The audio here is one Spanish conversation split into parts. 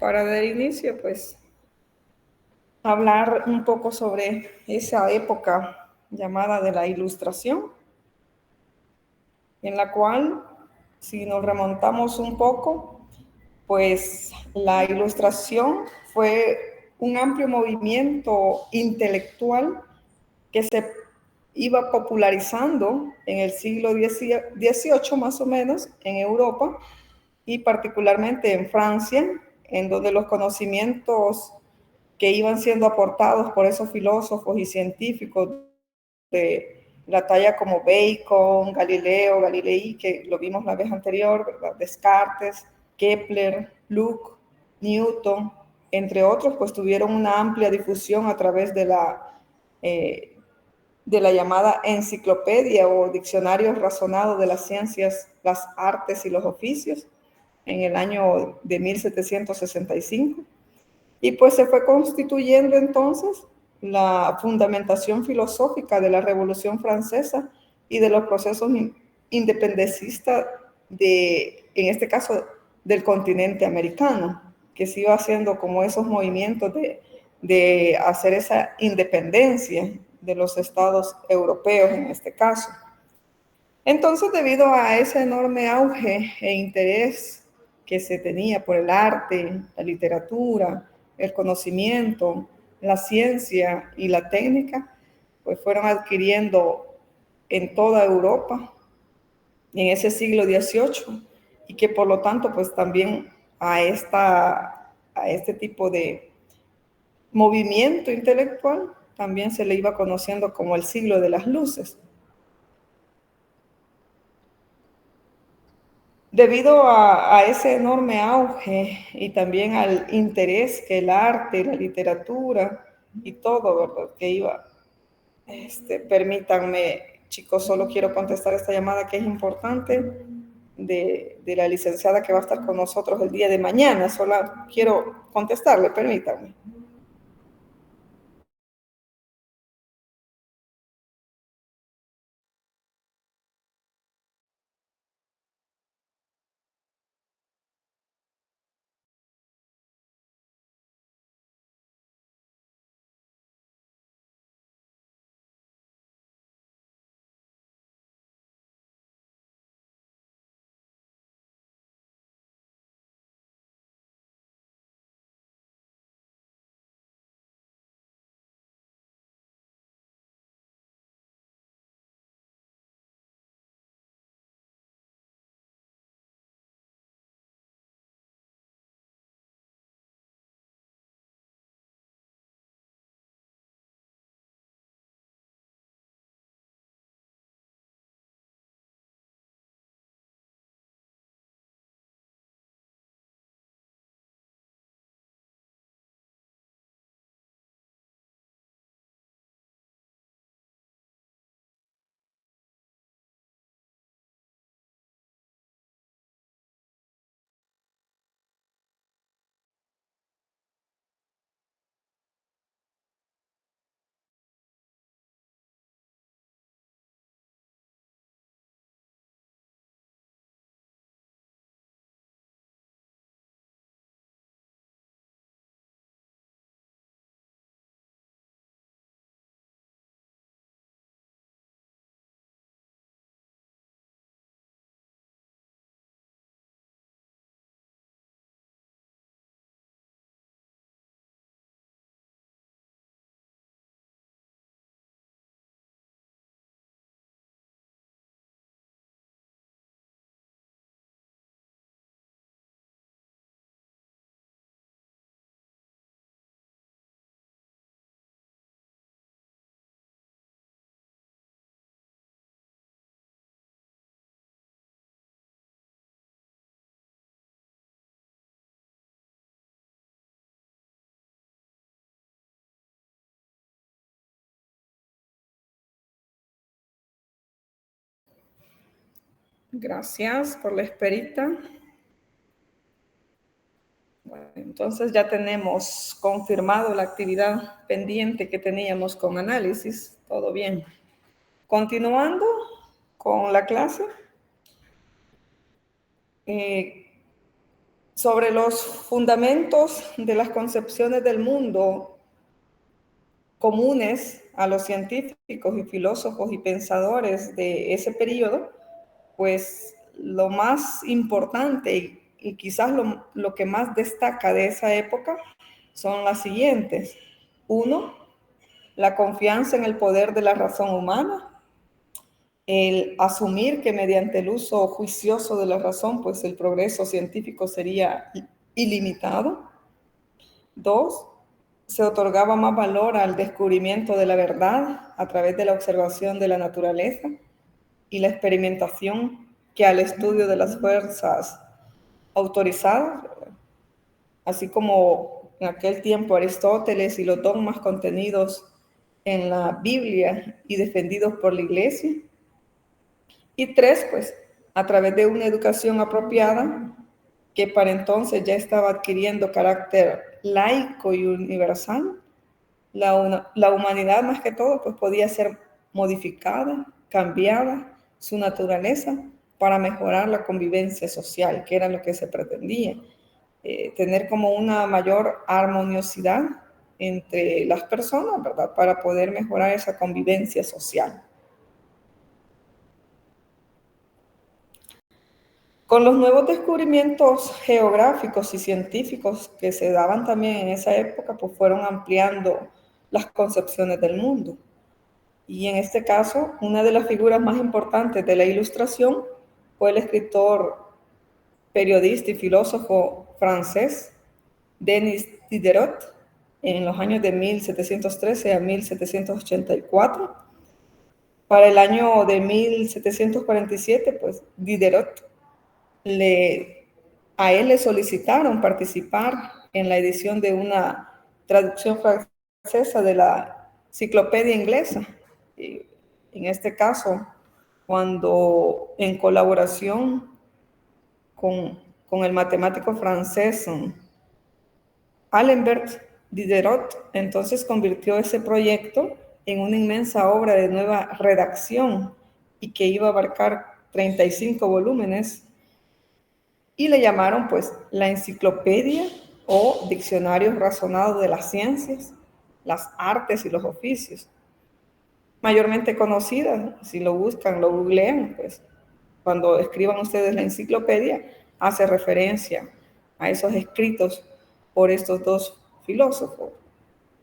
para dar inicio, pues, hablar un poco sobre esa época llamada de la Ilustración, en la cual, si nos remontamos un poco, pues la Ilustración fue un amplio movimiento intelectual que se iba popularizando en el siglo XVIII más o menos en Europa y particularmente en Francia, en donde los conocimientos que iban siendo aportados por esos filósofos y científicos de la talla como Bacon, Galileo, Galilei, que lo vimos la vez anterior, ¿verdad? Descartes, Kepler, Luke, Newton, entre otros, pues tuvieron una amplia difusión a través de la llamada enciclopedia o diccionario razonado de las ciencias, las artes y los oficios en el año de 1765. Y pues se fue constituyendo entonces la fundamentación filosófica de la Revolución Francesa y de los procesos independencistas en este caso, del continente americano, que se iba haciendo como esos movimientos de hacer esa independencia de los estados europeos en este caso. Entonces, debido a ese enorme auge e interés que se tenía por el arte, la literatura, el conocimiento, la ciencia y la técnica, pues fueron adquiriendo en toda Europa en ese siglo XVIII y que por lo tanto pues también a este tipo de movimiento intelectual también se le iba conociendo como el siglo de las luces. Debido a ese enorme auge y también al interés que el arte, la literatura y todo, ¿verdad? Que iba, permítanme, chicos, solo quiero contestar esta llamada que es importante de la licenciada que va a estar con nosotros el día de mañana. Solo quiero contestarle, permítanme. Gracias por la esperita. Bueno, entonces ya tenemos confirmado la actividad pendiente que teníamos con análisis. Todo bien. Continuando con la clase, Sobre los fundamentos de las concepciones del mundo comunes a los científicos y filósofos y pensadores de ese periodo, pues lo más importante y quizás lo que más destaca de esa época son las siguientes. Uno, la confianza en el poder de la razón humana, el asumir que mediante el uso juicioso de la razón, pues el progreso científico sería ilimitado. Dos, se otorgaba más valor al descubrimiento de la verdad a través de la observación de la naturaleza y la experimentación que al estudio de las fuerzas autorizadas, así como en aquel tiempo Aristóteles y los dogmas contenidos en la Biblia y defendidos por la Iglesia. Y tres, pues, a través de una educación apropiada que para entonces ya estaba adquiriendo carácter laico y universal, la humanidad más que todo pues podía ser modificada, cambiada, su naturaleza para mejorar la convivencia social, que era lo que se pretendía. Tener como una mayor armoniosidad entre las personas, ¿verdad? Para poder mejorar esa convivencia social. Con los nuevos descubrimientos geográficos y científicos que se daban también en esa época, pues fueron ampliando las concepciones del mundo. Y en este caso, una de las figuras más importantes de la Ilustración fue el escritor, periodista y filósofo francés Denis Diderot, en los años de 1713 a 1784. Para el año de 1747, pues Diderot a él le solicitaron participar en la edición de una traducción francesa de la enciclopedia inglesa. Y en este caso, cuando en colaboración con el matemático francés Alembert Diderot, entonces convirtió ese proyecto en una inmensa obra de nueva redacción y que iba a abarcar 35 volúmenes y le llamaron pues la enciclopedia o diccionario razonado de las ciencias, las artes y los oficios. Mayormente conocida, si lo buscan, lo googlean, pues cuando escriban ustedes la enciclopedia, hace referencia a esos escritos por estos dos filósofos.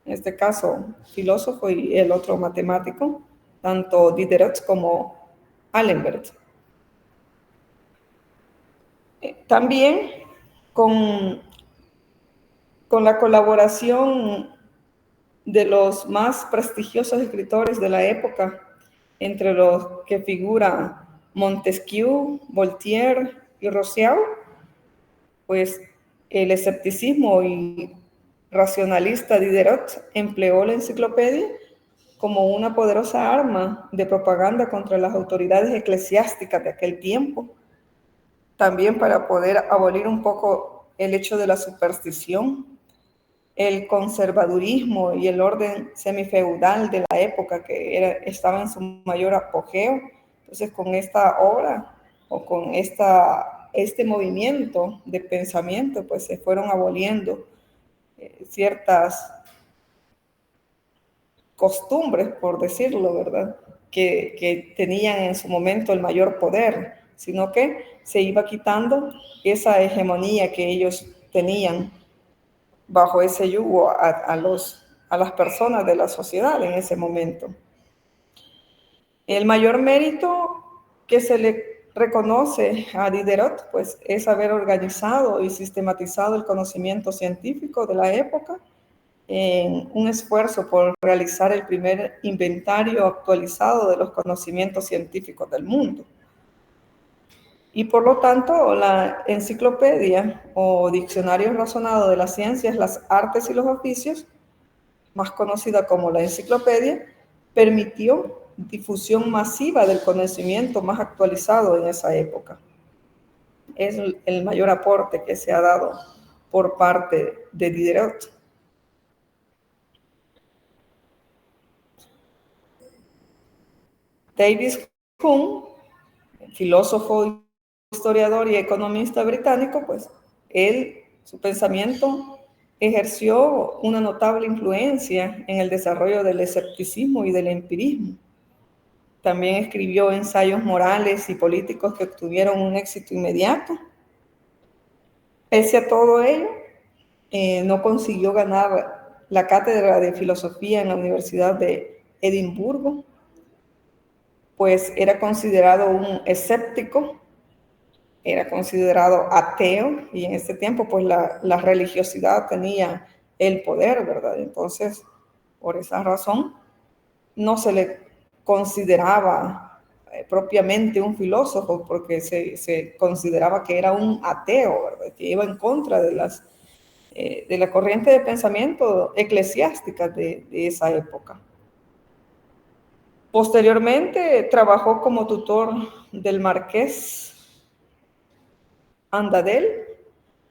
En este caso, filósofo y el otro matemático, tanto Diderot como Alembert. También con la colaboración de los más prestigiosos escritores de la época, entre los que figura Montesquieu, Voltaire y Rousseau, pues el escepticismo y racionalista Diderot empleó la enciclopedia como una poderosa arma de propaganda contra las autoridades eclesiásticas de aquel tiempo, también para poder abolir un poco el hecho de la superstición, el conservadurismo y el orden semifeudal de la época que estaba en su mayor apogeo. Entonces, con esta obra o con este movimiento de pensamiento, pues se fueron aboliendo ciertas costumbres, por decirlo, ¿verdad? Que tenían en su momento el mayor poder, sino que se iba quitando esa hegemonía que ellos tenían bajo ese yugo a las personas de la sociedad en ese momento. El mayor mérito que se le reconoce a Diderot, pues, es haber organizado y sistematizado el conocimiento científico de la época en un esfuerzo por realizar el primer inventario actualizado de los conocimientos científicos del mundo. Y por lo tanto, la enciclopedia o diccionario razonado de las ciencias, las artes y los oficios, más conocida como la enciclopedia, permitió difusión masiva del conocimiento más actualizado en esa época. Es el mayor aporte que se ha dado por parte de Diderot. David Hume, filósofo, historiador y economista británico, pues él Su pensamiento ejerció una notable influencia en el desarrollo del escepticismo y del empirismo. También escribió ensayos morales y políticos que obtuvieron un éxito inmediato. Pese a todo ello, no consiguió ganar la cátedra de filosofía en la Universidad de Edimburgo, pues era considerado un escéptico, era considerado ateo, y en ese tiempo pues la religiosidad tenía el poder, ¿verdad? Entonces, por esa razón, no se le consideraba propiamente un filósofo, porque se consideraba que era un ateo, ¿verdad? Que iba en contra de la corriente de pensamiento eclesiástica de esa época. Posteriormente trabajó como tutor del marqués Andadel,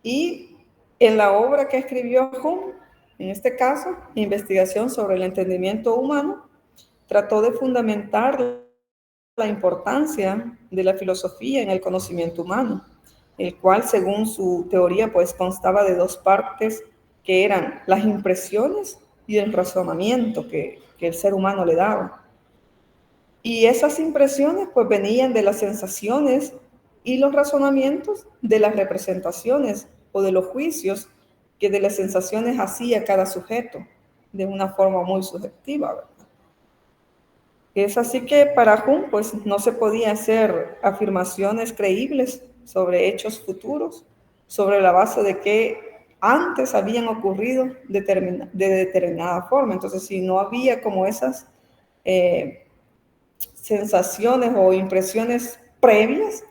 y en la obra que escribió Hume, en este caso, Investigación sobre el entendimiento humano, trató de fundamentar la importancia de la filosofía en el conocimiento humano, el cual, según su teoría, pues constaba de dos partes, que eran las impresiones y el razonamiento que el ser humano le daba. Y esas impresiones pues venían de las sensaciones, y los razonamientos de las representaciones o de los juicios que de las sensaciones hacía cada sujeto de una forma muy subjetiva, ¿verdad? Es así que para Hume pues no se podía hacer afirmaciones creíbles sobre hechos futuros sobre la base de que antes habían ocurrido de determinada forma. Entonces, si no había como esas sensaciones o impresiones previas,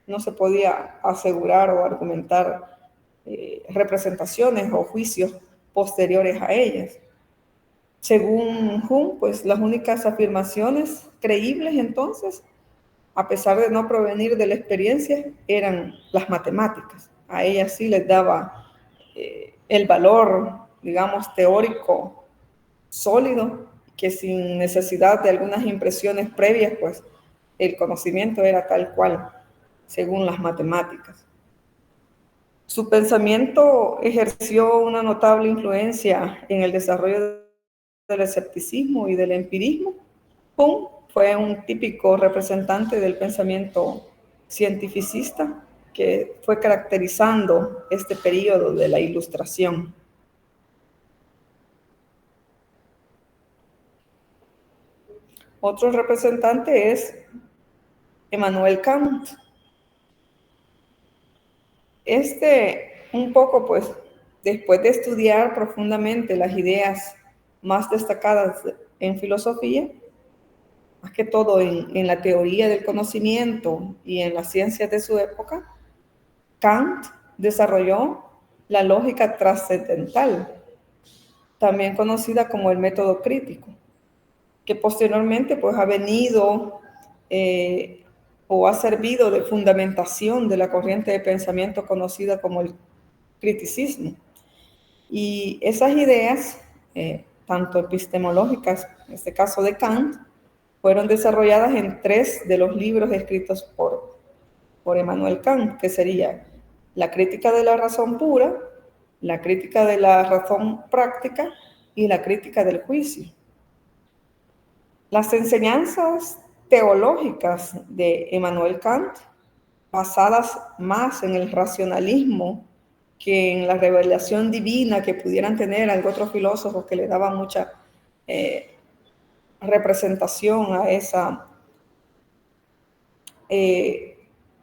no se podía asegurar o argumentar representaciones o juicios posteriores a ellas. Según Hume, pues las únicas afirmaciones creíbles entonces, a pesar de no provenir de la experiencia, eran las matemáticas. A ellas sí les daba el valor, digamos, teórico sólido, que sin necesidad de algunas impresiones previas, pues el conocimiento era tal cual, según las matemáticas. Su pensamiento ejerció una notable influencia en el desarrollo del escepticismo y del empirismo. Hume fue un típico representante del pensamiento cientificista que fue caracterizando este periodo de la Ilustración. Otro representante es Immanuel Kant. Un poco, pues, después de estudiar profundamente las ideas más destacadas en filosofía, más que todo en la teoría del conocimiento y en las ciencias de su época, Kant desarrolló la lógica trascendental, también conocida como el método crítico, que posteriormente pues ha venido o ha servido de fundamentación de la corriente de pensamiento conocida como el criticismo. Y esas ideas, tanto epistemológicas, en este caso de Kant, fueron desarrolladas en 3 de los libros escritos por Immanuel Kant, que sería la crítica de la razón pura, la crítica de la razón práctica y la crítica del juicio. Las enseñanzas teológicas de Immanuel Kant, basadas más en el racionalismo que en la revelación divina que pudieran tener algún otro filósofo que le daba mucha representación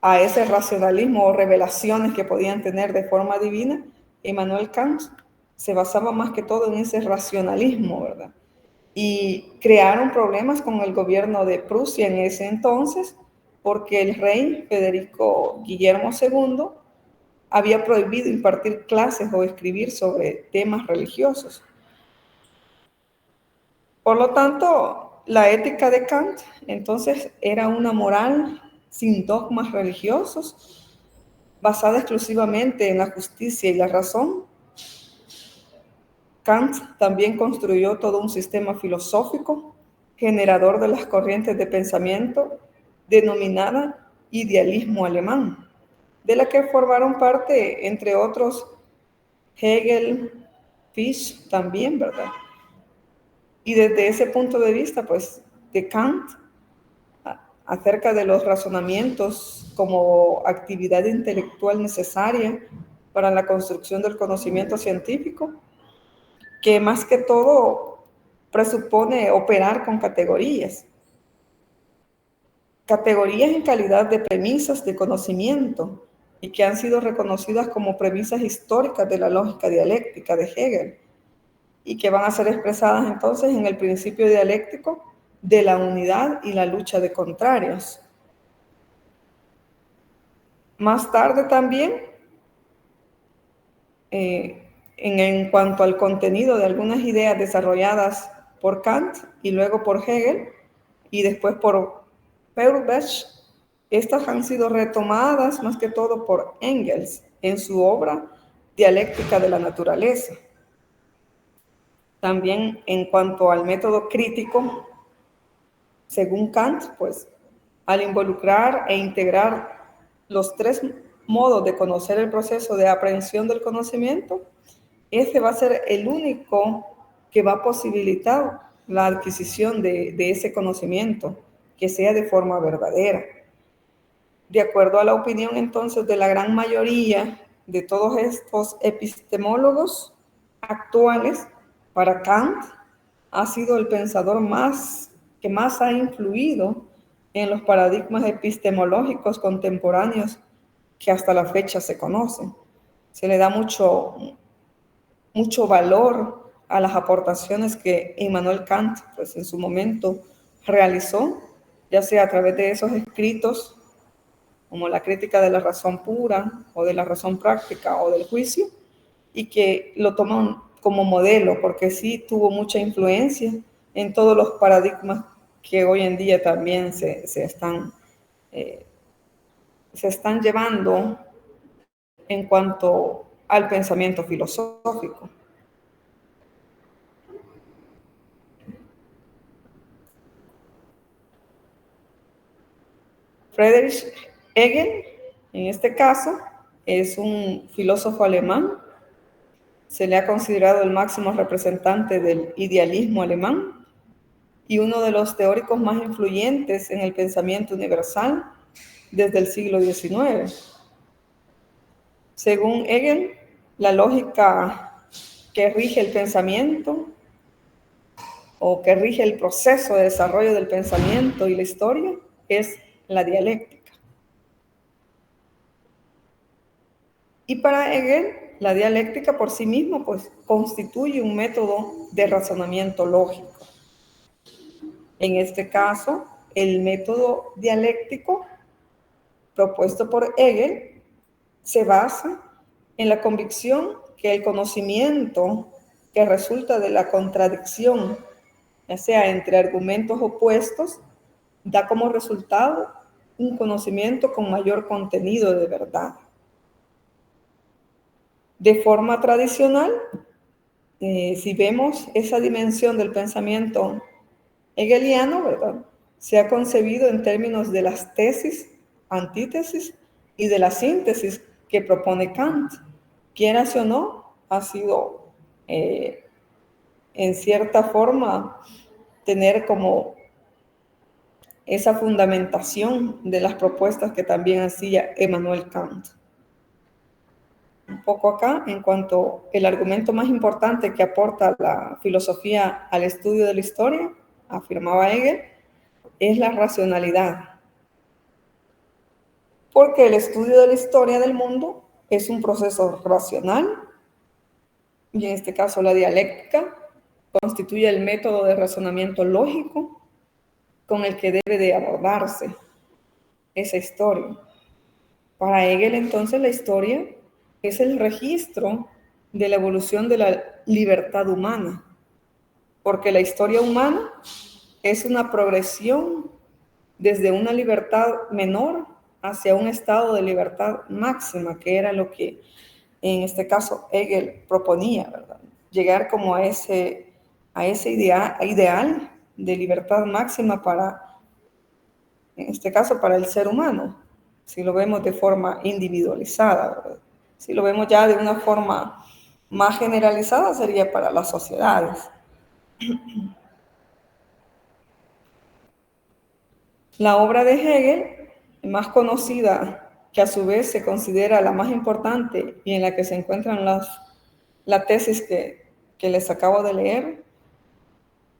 a ese racionalismo o revelaciones que podían tener de forma divina, Immanuel Kant se basaba más que todo en ese racionalismo, ¿verdad? Y crearon problemas con el gobierno de Prusia en ese entonces, porque el rey Federico Guillermo II había prohibido impartir clases o escribir sobre temas religiosos. Por lo tanto, la ética de Kant entonces era una moral sin dogmas religiosos, basada exclusivamente en la justicia y la razón. Kant también construyó todo un sistema filosófico generador de las corrientes de pensamiento denominada idealismo alemán, de la que formaron parte, entre otros, Hegel, Fichte también, ¿verdad? Y desde ese punto de vista, pues, de Kant, acerca de los razonamientos como actividad intelectual necesaria para la construcción del conocimiento científico, que más que todo presupone operar con categorías. Categorías en calidad de premisas de conocimiento y que han sido reconocidas como premisas históricas de la lógica dialéctica de Hegel y que van a ser expresadas entonces en el principio dialéctico de la unidad y la lucha de contrarios. Más tarde también, en cuanto al contenido de algunas ideas desarrolladas por Kant y luego por Hegel y después por Feuerbach, estas han sido retomadas más que todo por Engels en su obra Dialéctica de la Naturaleza. También en cuanto al método crítico, según Kant, pues al involucrar e integrar los tres modos de conocer el proceso de aprehensión del conocimiento, ese va a ser el único que va a posibilitar la adquisición de ese conocimiento, que sea de forma verdadera. De acuerdo a la opinión entonces de la gran mayoría de todos estos epistemólogos actuales, para Kant ha sido el pensador que más ha influido en los paradigmas epistemológicos contemporáneos que hasta la fecha se conocen. Se le da mucho valor a las aportaciones que Immanuel Kant, pues en su momento realizó, ya sea a través de esos escritos, como la crítica de la razón pura, o de la razón práctica, o del juicio, y que lo toman como modelo, porque sí tuvo mucha influencia en todos los paradigmas que hoy en día también se están llevando en cuanto al pensamiento filosófico. Friedrich Hegel, en este caso, es un filósofo alemán. Se le ha considerado el máximo representante del idealismo alemán y uno de los teóricos más influyentes en el pensamiento universal desde el siglo XIX. Según Hegel, la lógica que rige el pensamiento o que rige el proceso de desarrollo del pensamiento y la historia es la dialéctica. Y para Hegel, la dialéctica por sí misma pues, constituye un método de razonamiento lógico. En este caso, el método dialéctico propuesto por Hegel se basa en la convicción que el conocimiento que resulta de la contradicción, ya sea entre argumentos opuestos, da como resultado un conocimiento con mayor contenido de verdad. De forma tradicional, si vemos esa dimensión del pensamiento hegeliano, ¿verdad?, se ha concebido en términos de las tesis, antítesis y de la síntesis que propone Kant. Quieras o no, ha sido en cierta forma tener como esa fundamentación de las propuestas que también hacía Immanuel Kant. Un poco acá, en cuanto el argumento más importante que aporta la filosofía al estudio de la historia, afirmaba Hegel, es la racionalidad. Porque el estudio de la historia del mundo es un proceso racional, y en este caso la dialéctica constituye el método de razonamiento lógico con el que debe de abordarse esa historia. Para Hegel, entonces, la historia es el registro de la evolución de la libertad humana, porque la historia humana es una progresión desde una libertad menor hacia un estado de libertad máxima, que era lo que en este caso Hegel proponía, ¿verdad? Llegar como a ese ideal de libertad máxima para, en este caso, para el ser humano, si lo vemos de forma individualizada, ¿verdad? Si lo vemos ya de una forma más generalizada sería para las sociedades. La obra de Hegel, más conocida, que a su vez se considera la más importante y en la que se encuentran la tesis que les acabo de leer,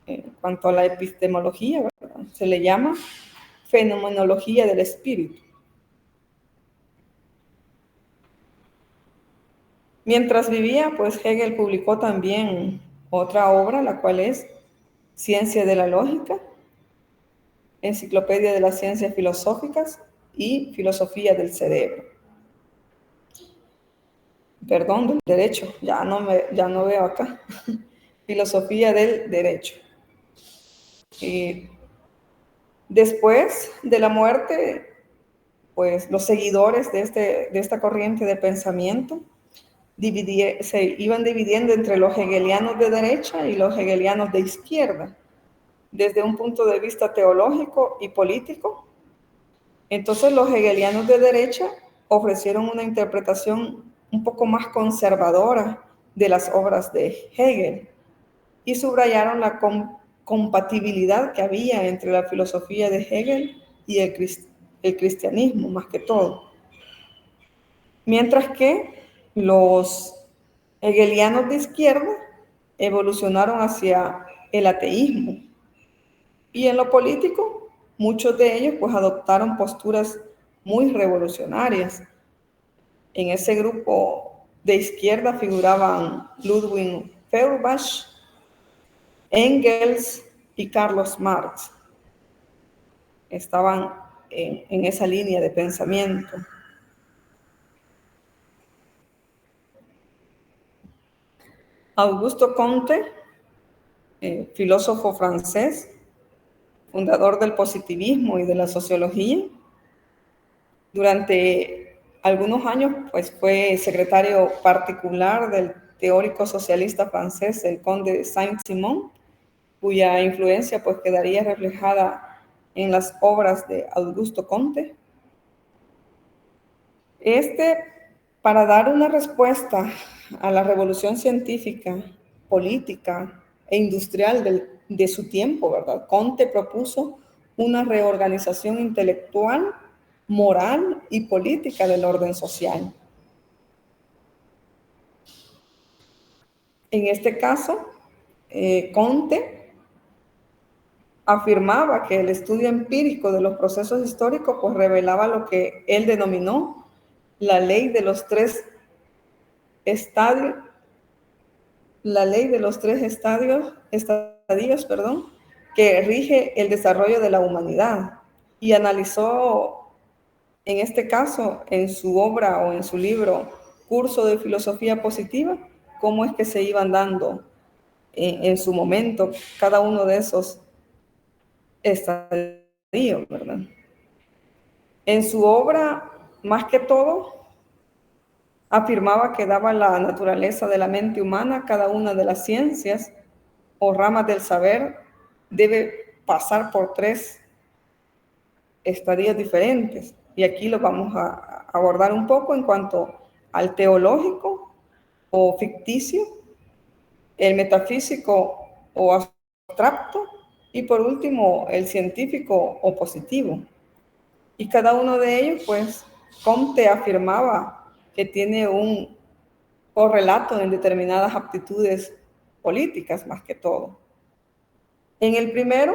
en cuanto a la epistemología, ¿verdad? Se le llama fenomenología del espíritu. Mientras vivía, pues Hegel publicó también otra obra, la cual es Ciencia de la Lógica, Enciclopedia de las Ciencias Filosóficas y Filosofía del Cerebro. Perdón, del derecho, ya no veo acá. Filosofía del derecho. Y después de la muerte, pues los seguidores de esta corriente de pensamiento se iban dividiendo entre los hegelianos de derecha y los hegelianos de izquierda, desde un punto de vista teológico y político. Entonces los hegelianos de derecha ofrecieron una interpretación un poco más conservadora de las obras de Hegel y subrayaron la compatibilidad que había entre la filosofía de Hegel y el cristianismo, más que todo. Mientras que los hegelianos de izquierda evolucionaron hacia el ateísmo. Y en lo político, muchos de ellos pues adoptaron posturas muy revolucionarias. En ese grupo de izquierda figuraban Ludwig Feuerbach, Engels y Carlos Marx. Estaban en esa línea de pensamiento. Augusto Comte, filósofo francés, fundador del positivismo y de la sociología, durante algunos años pues, fue secretario particular del teórico socialista francés, el conde de Saint-Simon, cuya influencia pues, quedaría reflejada en las obras de Augusto Comte. Para dar una respuesta a la revolución científica, política e industrial de su tiempo, ¿verdad? Comte propuso una reorganización intelectual, moral y política del orden social. En este caso, Comte afirmaba que el estudio empírico de los procesos históricos pues, revelaba lo que él denominó la ley de los tres estadios, que rige el desarrollo de la humanidad, y analizó en este caso en su obra o en su libro Curso de Filosofía Positiva cómo es que se iban dando en su momento cada uno de esos estadios, ¿verdad? En su obra, más que todo, afirmaba que daba la naturaleza de la mente humana, cada una de las ciencias o ramas del saber debe pasar por tres estadios diferentes. Y aquí lo vamos a abordar un poco en cuanto al teológico o ficticio, el metafísico o abstracto, y por último el científico o positivo. Y cada uno de ellos, pues, Comte afirmaba que tiene un correlato en determinadas aptitudes políticas, más que todo. En el primero,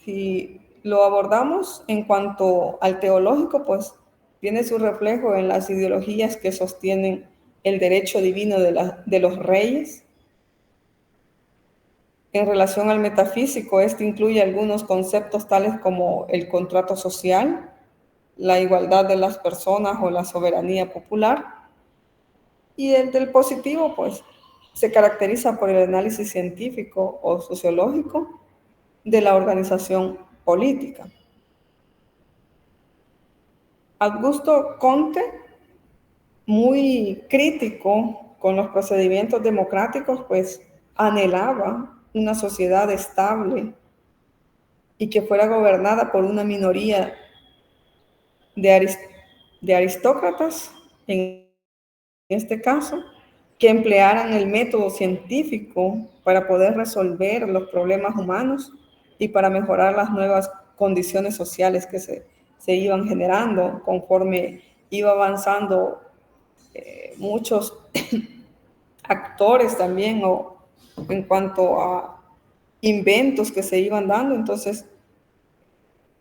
si lo abordamos en cuanto al teológico, pues tiene su reflejo en las ideologías que sostienen el derecho divino de los reyes. En relación al metafísico, este incluye algunos conceptos tales como el contrato social, la igualdad de las personas o la soberanía popular. Y el del positivo, pues, se caracteriza por el análisis científico o sociológico de la organización política. Augusto Comte, muy crítico con los procedimientos democráticos, pues anhelaba una sociedad estable y que fuera gobernada por una minoría de aristócratas, en este caso, que emplearan el método científico para poder resolver los problemas humanos y para mejorar las nuevas condiciones sociales que se iban generando conforme iba avanzando muchos actores también, o en cuanto a inventos que se iban dando. Entonces,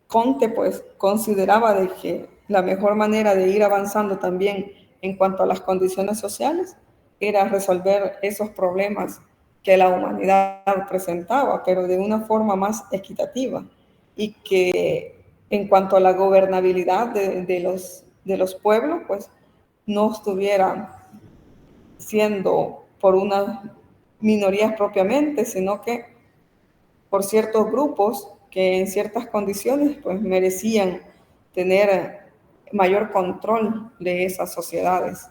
Comte pues consideraba de que la mejor manera de ir avanzando también en cuanto a las condiciones sociales era resolver esos problemas que la humanidad presentaba, pero de una forma más equitativa, y que en cuanto a la gobernabilidad de los pueblos, pues no estuviera siendo por unas minorías propiamente, sino que por ciertos grupos que en ciertas condiciones pues merecían tener mayor control de esas sociedades.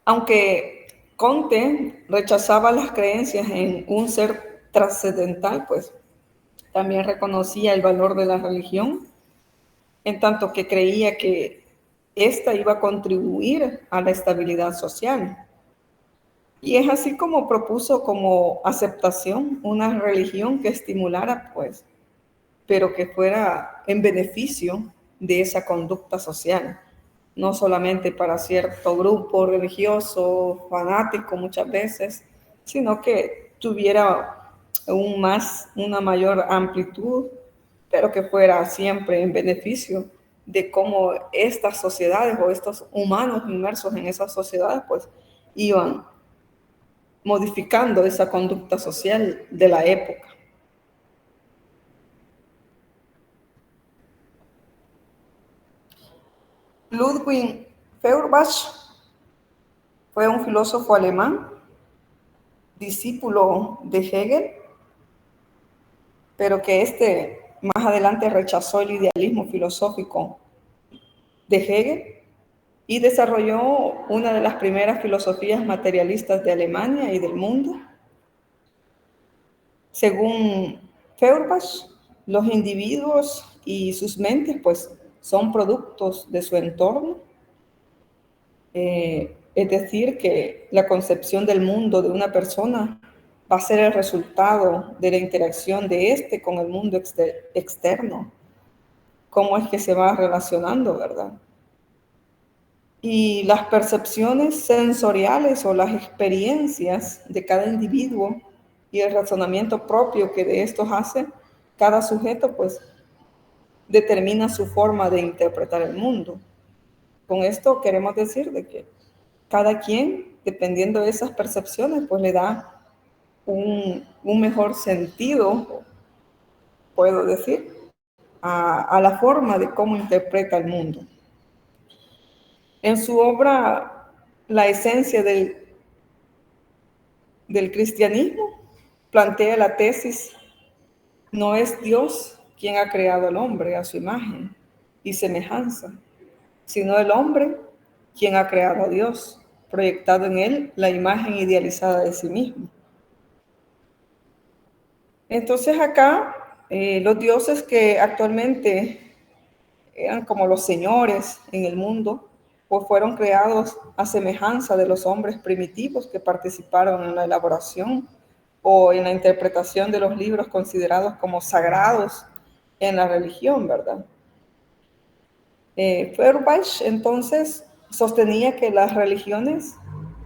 Aunque Comte rechazaba las creencias en un ser trascendental, pues también reconocía el valor de la religión, en tanto que creía que ésta iba a contribuir a la estabilidad social. Y es así como propuso como aceptación una religión que estimulara, pues, pero que fuera en beneficio de esa conducta social, no solamente para cierto grupo religioso, fanático muchas veces, sino que tuviera una mayor amplitud, pero que fuera siempre en beneficio de cómo estas sociedades o estos humanos inmersos en esas sociedades, pues, iban modificando esa conducta social de la época. Ludwig Feuerbach fue un filósofo alemán, discípulo de Hegel, pero que más adelante rechazó el idealismo filosófico de Hegel y desarrolló una de las primeras filosofías materialistas de Alemania y del mundo. Según Feuerbach, los individuos y sus mentes pues son productos de su entorno. Es decir, que la concepción del mundo de una persona va a ser el resultado de la interacción de éste con el mundo externo. Cómo es que se va relacionando, ¿verdad? Y las percepciones sensoriales o las experiencias de cada individuo y el razonamiento propio que de estos hace cada sujeto, pues determina su forma de interpretar el mundo. Con esto queremos decir de que cada quien, dependiendo de esas percepciones, pues le da un mejor sentido, puedo decir, a la forma de cómo interpreta el mundo. En su obra, La esencia del cristianismo, plantea la tesis: no es Dios quien ha creado al hombre a su imagen y semejanza, sino el hombre quien ha creado a Dios, proyectado en él la imagen idealizada de sí mismo. Entonces acá, los dioses que actualmente eran como los señores en el mundo, pues fueron creados a semejanza de los hombres primitivos que participaron en la elaboración o en la interpretación de los libros considerados como sagrados en la religión, ¿verdad? Feuerbach entonces sostenía que las religiones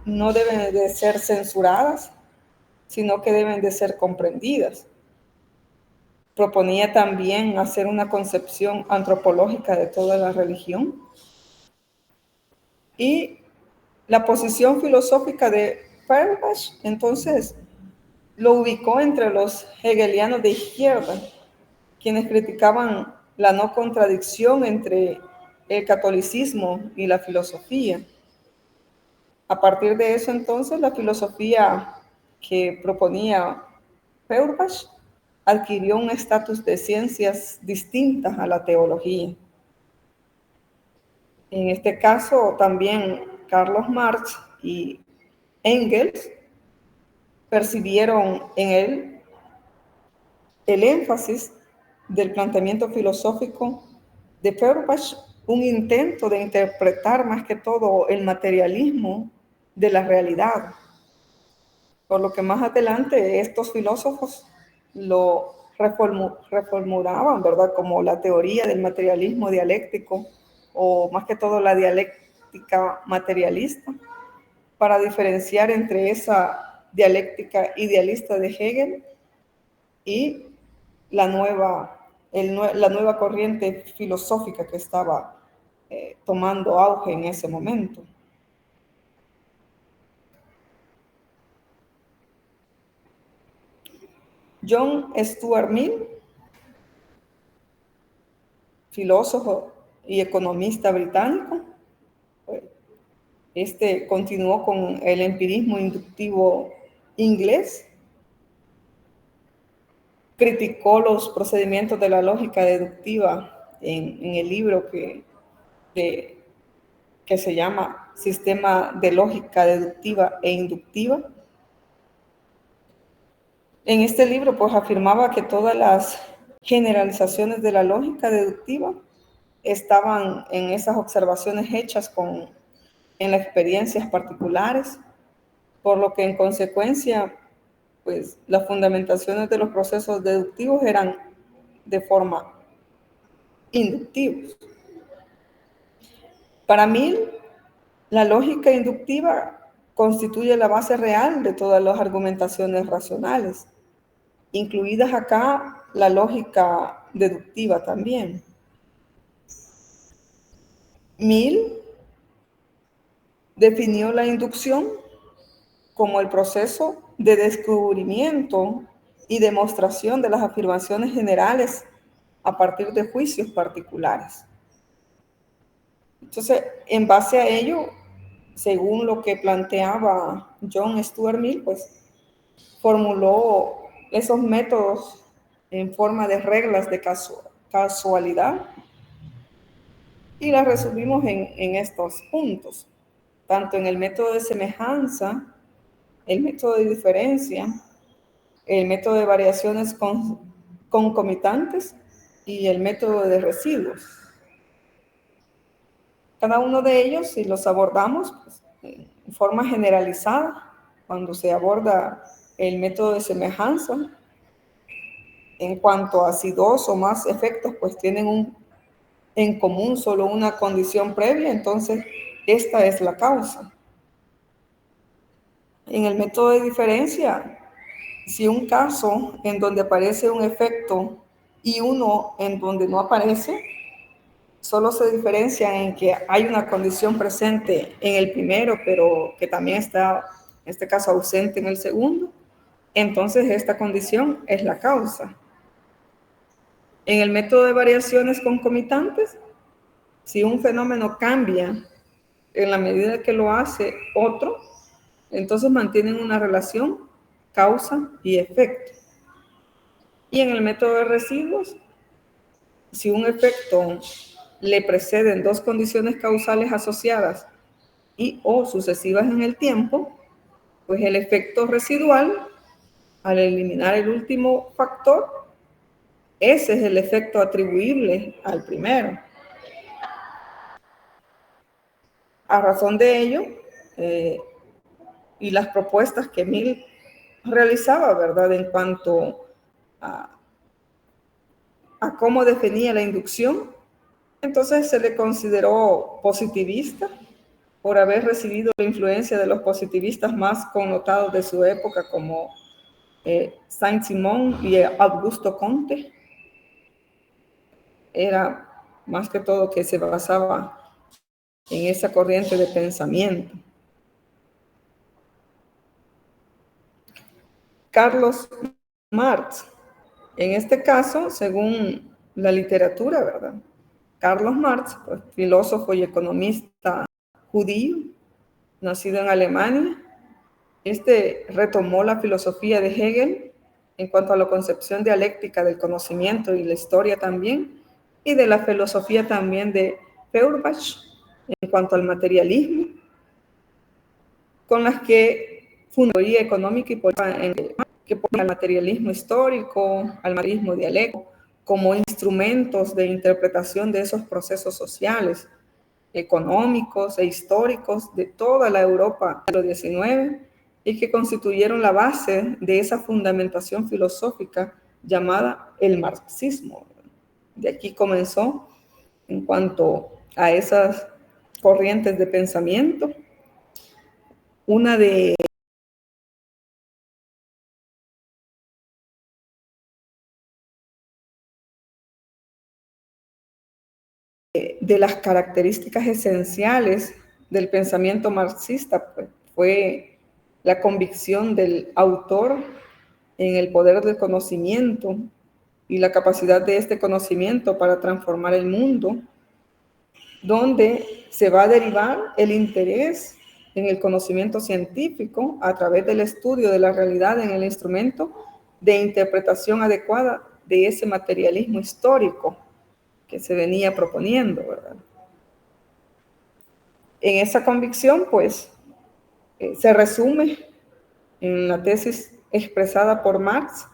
no deben de ser censuradas, sino que deben de ser comprendidas. Proponía también hacer una concepción antropológica de toda la religión. Y la posición filosófica de Feuerbach, entonces, lo ubicó entre los hegelianos de izquierda, quienes criticaban la no contradicción entre el catolicismo y la filosofía. A partir de eso, entonces, la filosofía que proponía Feuerbach adquirió un estatus de ciencias distintas a la teología. En este caso, también Carlos Marx y Engels percibieron en él el énfasis del planteamiento filosófico de Feuerbach un intento de interpretar más que todo el materialismo de la realidad, por lo que más adelante estos filósofos lo reformulaban, ¿verdad? Como la teoría del materialismo dialéctico, o más que todo la dialéctica materialista, para diferenciar entre esa dialéctica idealista de Hegel y la nueva corriente filosófica que estaba tomando auge en ese momento. John Stuart Mill, filósofo y economista británico, continuó con el empirismo inductivo inglés, criticó los procedimientos de la lógica deductiva en el libro que se llama Sistema de Lógica Deductiva e Inductiva. En este libro, pues, afirmaba que todas las generalizaciones de la lógica deductiva estaban en esas observaciones hechas en las experiencias particulares, por lo que en consecuencia, pues, las fundamentaciones de los procesos deductivos eran de forma inductiva. Para Mill, la lógica inductiva constituye la base real de todas las argumentaciones racionales, incluidas acá la lógica deductiva también. Mill definió la inducción como el proceso de descubrimiento y demostración de las afirmaciones generales a partir de juicios particulares. Entonces, en base a ello, según lo que planteaba John Stuart Mill, pues formuló esos métodos en forma de reglas de casualidad y las resumimos en estos puntos, tanto en el método de semejanza, el método de diferencia, el método de variaciones concomitantes y el método de residuos. Cada uno de ellos, si los abordamos pues, en forma generalizada, cuando se aborda el método de semejanza, en cuanto a si dos o más efectos pues tienen en común solo una condición previa, entonces esta es la causa. En el método de diferencia, si un caso en donde aparece un efecto y uno en donde no aparece, solo se diferencia en que hay una condición presente en el primero, pero que también está, en este caso, ausente en el segundo, entonces esta condición es la causa. En el método de variaciones concomitantes, si un fenómeno cambia en la medida que lo hace otro, entonces mantienen una relación causa y efecto. Y en el método de residuos, si un efecto le preceden dos condiciones causales asociadas y o sucesivas en el tiempo, pues el efecto residual, al eliminar el último factor, ese es el efecto atribuible al primero. A razón de ello, y las propuestas que Mill realizaba, ¿verdad?, en cuanto a cómo definía la inducción, entonces se le consideró positivista por haber recibido la influencia de los positivistas más connotados de su época, como Saint-Simon y Augusto Comte. Era más que todo que se basaba en esa corriente de pensamiento. Carlos Marx, en este caso, según la literatura, ¿verdad? Carlos Marx, pues, filósofo y economista judío, nacido en Alemania, retomó la filosofía de Hegel en cuanto a la concepción dialéctica del conocimiento y la historia también, y de la filosofía también de Feuerbach en cuanto al materialismo, con las que fundó teoría económica y política que pone al materialismo histórico, al materialismo dialéctico, como instrumentos de interpretación de esos procesos sociales, económicos e históricos de toda la Europa del siglo XIX y que constituyeron la base de esa fundamentación filosófica llamada el marxismo. De aquí comenzó en cuanto a esas corrientes de pensamiento. Una de las características esenciales del pensamiento marxista pues, fue la convicción del autor en el poder del conocimiento y la capacidad de este conocimiento para transformar el mundo, donde se va a derivar el interés en el conocimiento científico a través del estudio de la realidad en el instrumento de interpretación adecuada de ese materialismo histórico que se venía proponiendo, ¿verdad? En esa convicción, pues, se resume en la tesis expresada por Marx: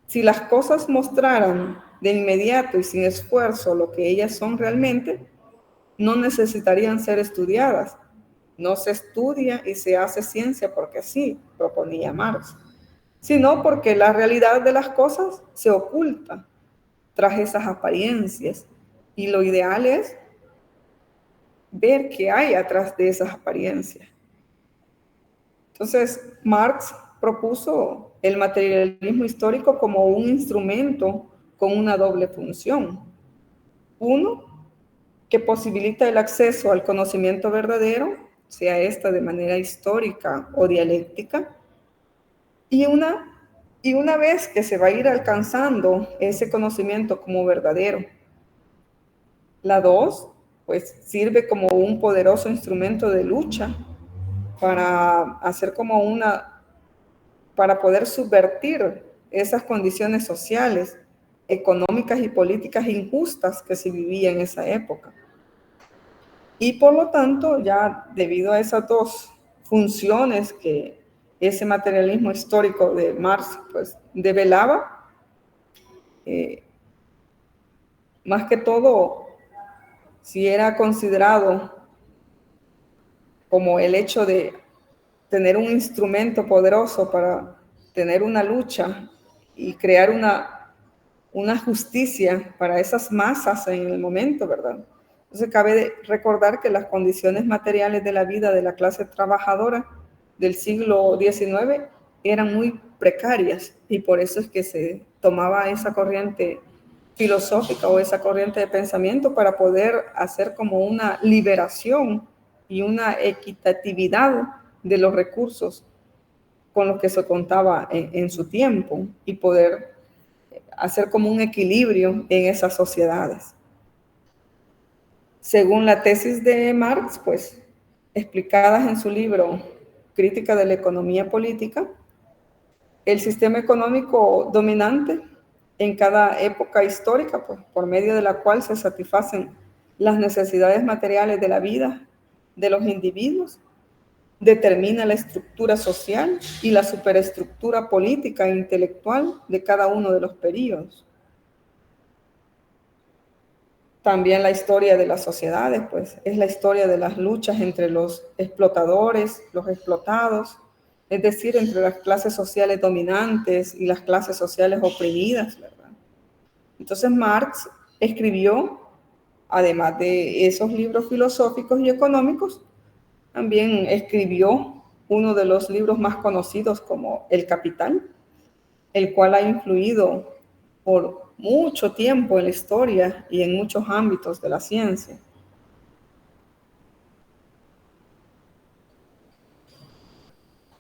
si las cosas mostraran de inmediato y sin esfuerzo lo que ellas son realmente, no necesitarían ser estudiadas. No se estudia y se hace ciencia porque sí, proponía Marx, sino porque la realidad de las cosas se oculta tras esas apariencias y lo ideal es ver qué hay atrás de esas apariencias. Entonces, Marx propuso el materialismo histórico como un instrumento con una doble función. Uno, que posibilita el acceso al conocimiento verdadero, sea esta de manera histórica o dialéctica, y una vez que se va a ir alcanzando ese conocimiento como verdadero, la dos, pues sirve como un poderoso instrumento de lucha para hacer como para poder subvertir esas condiciones sociales, económicas y políticas injustas que se vivía en esa época. Y por lo tanto, ya debido a esas dos funciones que ese materialismo histórico de Marx pues develaba, más que todo, si era considerado como el hecho de tener un instrumento poderoso para tener una lucha y crear una justicia para esas masas en el momento, ¿verdad? Entonces cabe recordar que las condiciones materiales de la vida de la clase trabajadora del siglo XIX eran muy precarias y por eso es que se tomaba esa corriente filosófica o esa corriente de pensamiento para poder hacer como una liberación y una equitatividad de los recursos con los que se contaba en su tiempo y poder hacer como un equilibrio en esas sociedades. Según la tesis de Marx, pues explicadas en su libro Crítica de la Economía Política, el sistema económico dominante en cada época histórica, pues, por medio de la cual se satisfacen las necesidades materiales de la vida de los individuos, determina la estructura social y la superestructura política e intelectual de cada uno de los periodos. También la historia de las sociedades, pues, es la historia de las luchas entre los explotadores, los explotados, es decir, entre las clases sociales dominantes y las clases sociales oprimidas, ¿verdad? Entonces Marx escribió, además de esos libros filosóficos y económicos, también escribió uno de los libros más conocidos como El Capital, el cual ha influido por mucho tiempo en la historia y en muchos ámbitos de la ciencia.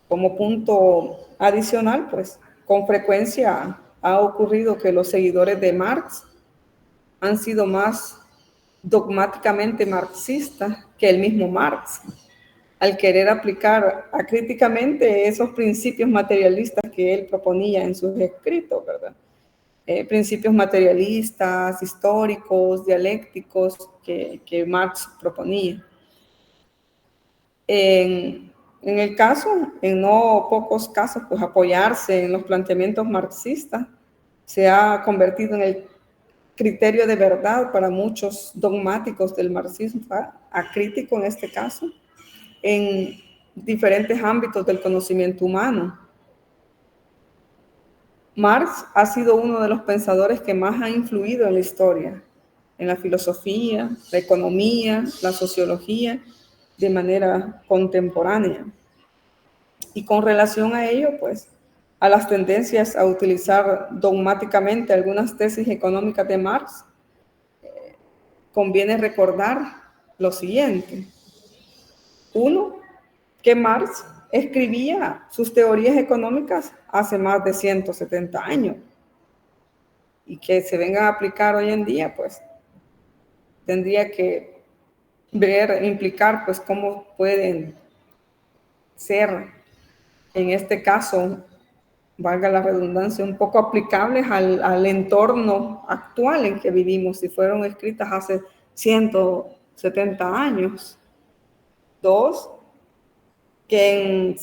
Como punto adicional, pues con frecuencia ha ocurrido que los seguidores de Marx han sido más dogmáticamente marxistas que el mismo Marx, al querer aplicar acríticamente esos principios materialistas que él proponía en sus escritos, ¿verdad? Principios materialistas, históricos, dialécticos que Marx proponía. En el caso, en no pocos casos, pues apoyarse en los planteamientos marxistas se ha convertido en el criterio de verdad para muchos dogmáticos del marxismo, acrítico en este caso, en diferentes ámbitos del conocimiento humano. Marx ha sido uno de los pensadores que más ha influido en la historia, en la filosofía, la economía, la sociología, de manera contemporánea. Y con relación a ello, pues, a las tendencias a utilizar dogmáticamente algunas tesis económicas de Marx, conviene recordar lo siguiente. Uno, que Marx escribía sus teorías económicas hace más de 170 años y que se vengan a aplicar hoy en día, pues tendría que ver, implicar, pues cómo pueden ser, en este caso, valga la redundancia, un poco aplicables al entorno actual en que vivimos, si fueron escritas hace 170 años. Dos, que en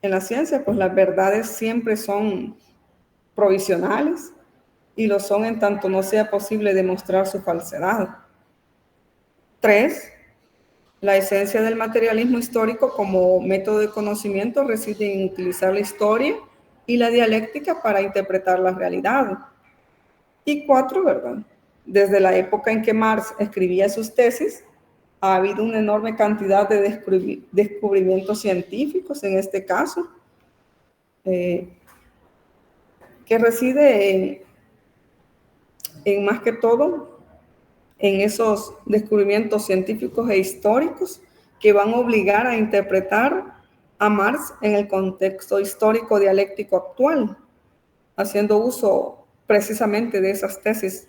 la ciencia, pues las verdades siempre son provisionales y lo son en tanto no sea posible demostrar su falsedad. Tres, la esencia del materialismo histórico como método de conocimiento reside en utilizar la historia y la dialéctica para interpretar la realidad. Y cuatro, ¿verdad? Desde la época en que Marx escribía sus tesis, ha habido una enorme cantidad de descubrimientos científicos, en este caso, que reside en más que todo en esos descubrimientos científicos e históricos que van a obligar a interpretar a Marx en el contexto histórico dialéctico actual, haciendo uso precisamente de esas tesis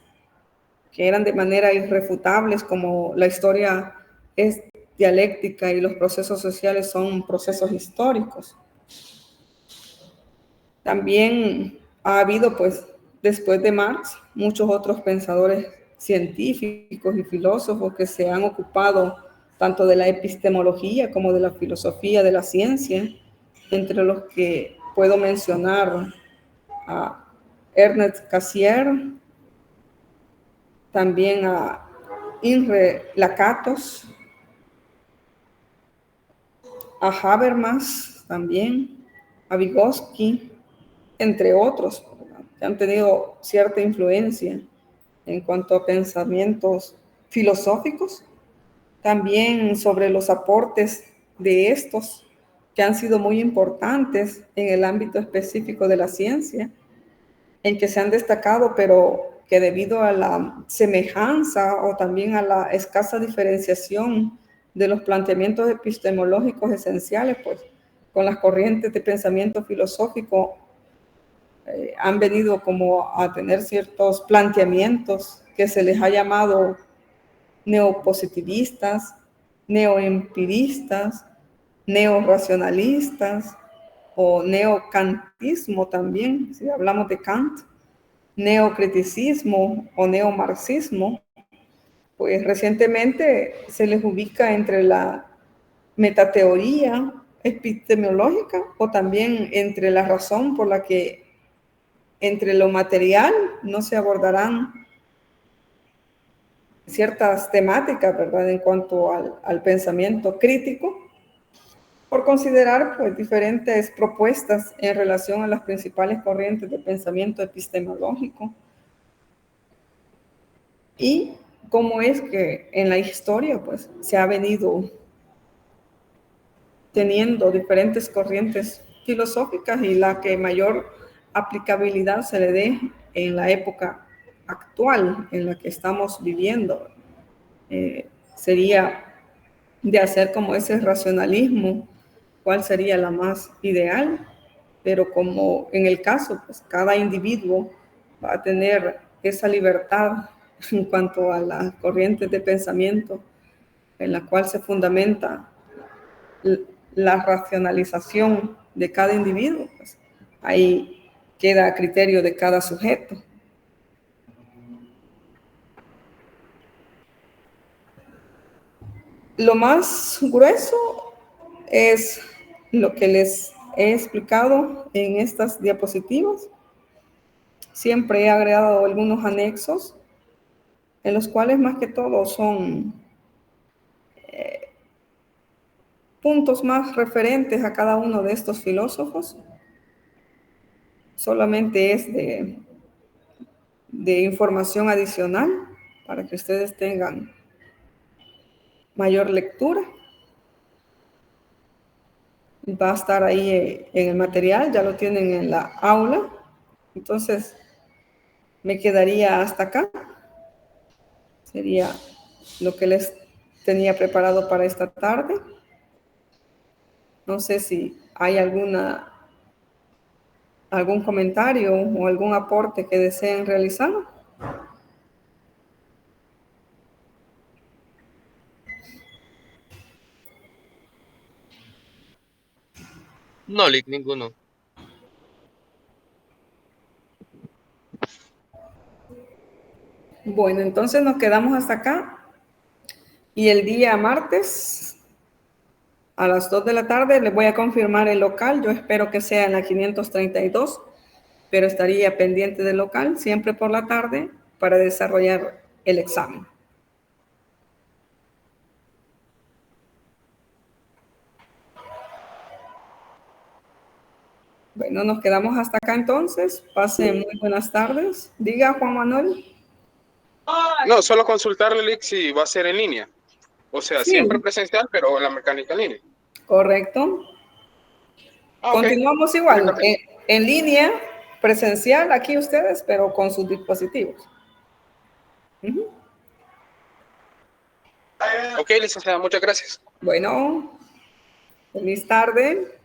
que eran de manera irrefutables, como la historia es dialéctica y los procesos sociales son procesos históricos. También ha habido, pues, después de Marx, muchos otros pensadores científicos y filósofos que se han ocupado tanto de la epistemología como de la filosofía de la ciencia, entre los que puedo mencionar a Ernest Cassirer, también a Imre Lakatos, a Habermas también, a Vygotsky, entre otros, que han tenido cierta influencia en cuanto a pensamientos filosóficos, también sobre los aportes de estos que han sido muy importantes en el ámbito específico de la ciencia, en que se han destacado, pero que debido a la semejanza o también a la escasa diferenciación de los planteamientos epistemológicos esenciales, pues con las corrientes de pensamiento filosófico han venido como a tener ciertos planteamientos que se les ha llamado neopositivistas, neoempiristas, neorracionalistas o neocantismo también, si hablamos de Kant, neocriticismo o neomarxismo. Pues recientemente se les ubica entre la metateoría epistemológica o también entre la razón por la que entre lo material no se abordarán ciertas temáticas, ¿verdad? En cuanto al pensamiento crítico, por considerar pues diferentes propuestas en relación a las principales corrientes de pensamiento epistemológico y cómo es que en la historia pues se ha venido teniendo diferentes corrientes filosóficas y la que mayor aplicabilidad se le dé en la época actual en la que estamos viviendo. Sería de hacer como ese racionalismo, cuál sería la más ideal, pero como en el caso, pues cada individuo va a tener esa libertad en cuanto a las corrientes de pensamiento en la cual se fundamenta la racionalización de cada individuo, pues ahí queda a criterio de cada sujeto. Lo más grueso es lo que les he explicado en estas diapositivas. siempre he agregado algunos anexos, en los cuales más que todo son puntos más referentes a cada uno de estos filósofos. Solamente es de información adicional para que ustedes tengan mayor lectura. Va a estar ahí en el material, ya lo tienen en la aula. Entonces, me quedaría hasta acá. Sería lo que les tenía preparado para esta tarde. No sé si hay algún comentario o algún aporte que deseen realizar. No, Lick, ninguno. Bueno, entonces nos quedamos hasta acá. Y el día martes a las 2 de la tarde les voy a confirmar el local. Yo espero que sea en la 532, pero estaría pendiente del local siempre por la tarde para desarrollar el examen. Bueno, nos quedamos hasta acá entonces. Pasen muy buenas tardes. Diga, Juan Manuel. No, solo consultarle, Lick, si va a ser en línea. O sea, siempre Sí, presencial, pero la mecánica en línea. correcto. Ah, ok. Continuamos Está igual, bien. en línea, presencial, aquí ustedes, pero con sus dispositivos. Ujú. Ok, licenciada, muchas gracias. Bueno, feliz tarde.